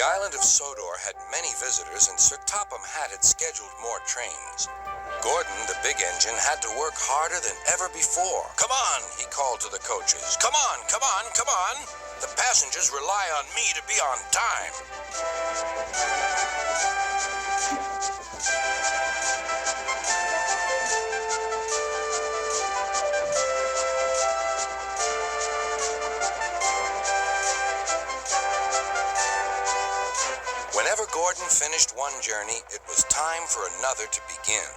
island of Sodor had many visitors, and Sir Topham Hatt had scheduled more trains. Gordon, the big engine, had to work harder than ever before. "Come on," he called to the coaches. "Come on, come on, come on. The passengers rely on me to be on time." Whenever Gordon finished one journey, it was time for another to begin.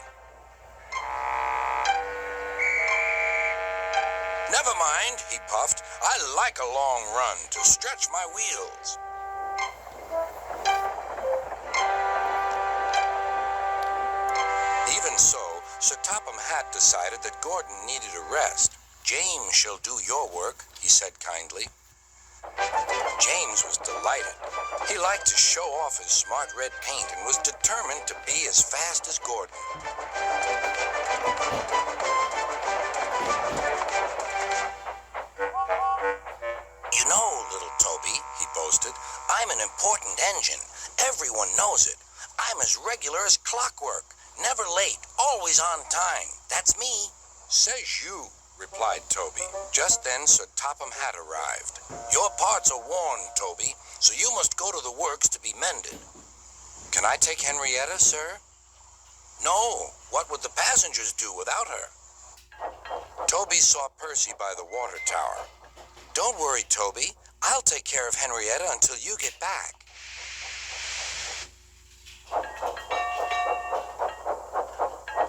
"Never mind," he puffed. "I like a long run to stretch my wheels." Even so, Sir Topham Hatt decided that Gordon needed a rest. "James shall do your work," he said kindly. James was delighted. He liked to show off his smart red paint and was determined to be as fast as Gordon. "You know, little Toby," he boasted, "I'm an important engine. Everyone knows it. I'm as regular as clockwork. Never late, always on time. That's me." "Says you," replied Toby. Just then Sir Topham Hatt arrived. "Your parts are worn, Toby, so you must go to the works to be mended." "Can I take Henrietta, sir?" "No. What would the passengers do without her?" Toby saw Percy by the water tower. "Don't worry, Toby. I'll take care of Henrietta until you get back."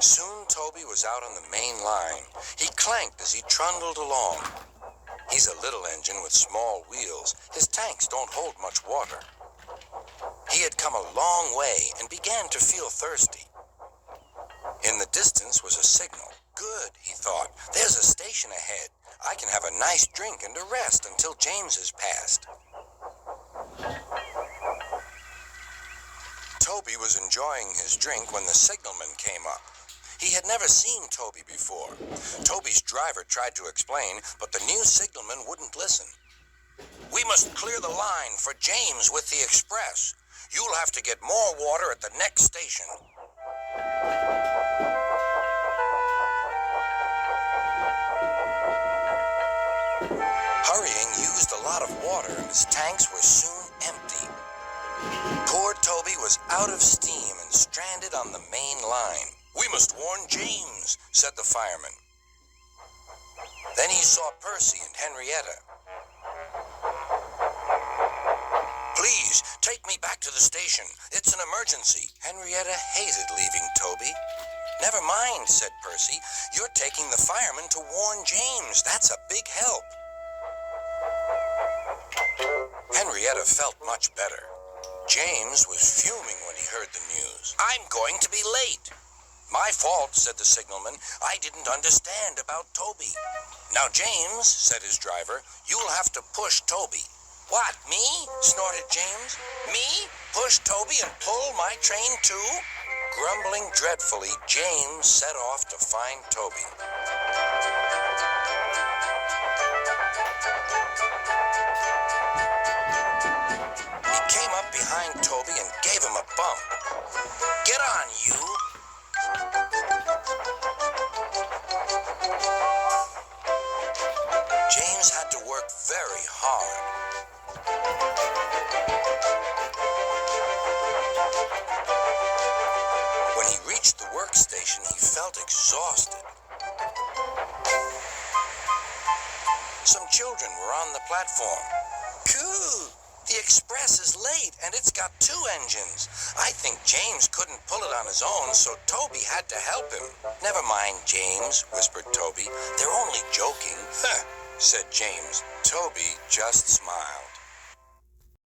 Soon Toby was out on the main line. He clanked as he trundled along. He's a little engine with small wheels. His tanks don't hold much water. He had come a long way and began to feel thirsty. In the distance was a signal. "Good," he thought. "There's a station ahead. I can have a nice drink and a rest until James has passed." Toby was enjoying his drink when the signalman came up. He had never seen Toby before. Toby's driver tried to explain, but the new signalman wouldn't listen. "We must clear the line for James with the express. You'll have to get more water at the next station." Hurrying used a lot of water, and his tanks were soon empty. Poor Toby was out of steam and stranded on the main line. "We must warn James," said the fireman. Then he saw Percy and Henrietta. "Please, take me back to the station. It's an emergency." Henrietta hated leaving Toby. "Never mind," said Percy. "You're taking the fireman to warn James. That's a big help." Henrietta felt much better. James was fuming when he heard the news. "I'm going to be late." "My fault," said the signalman. "I didn't understand about Toby." "Now, James," said his driver, "you'll have to push Toby." "What, me?" snorted James. "Me? Push Toby and pull my train too?" Grumbling dreadfully, James set off to find Toby. He came up behind Toby and gave him a bump. "Get on, you!" James had to work very hard. When he reached the workstation, he felt exhausted. Some children were on the platform. "Coo! The express is late, and it's got 2 engines. I think James couldn't pull it on his own, so Toby had to help him." "Never mind, James," whispered Toby. "They're only joking." "Huh," said James. Toby just smiled.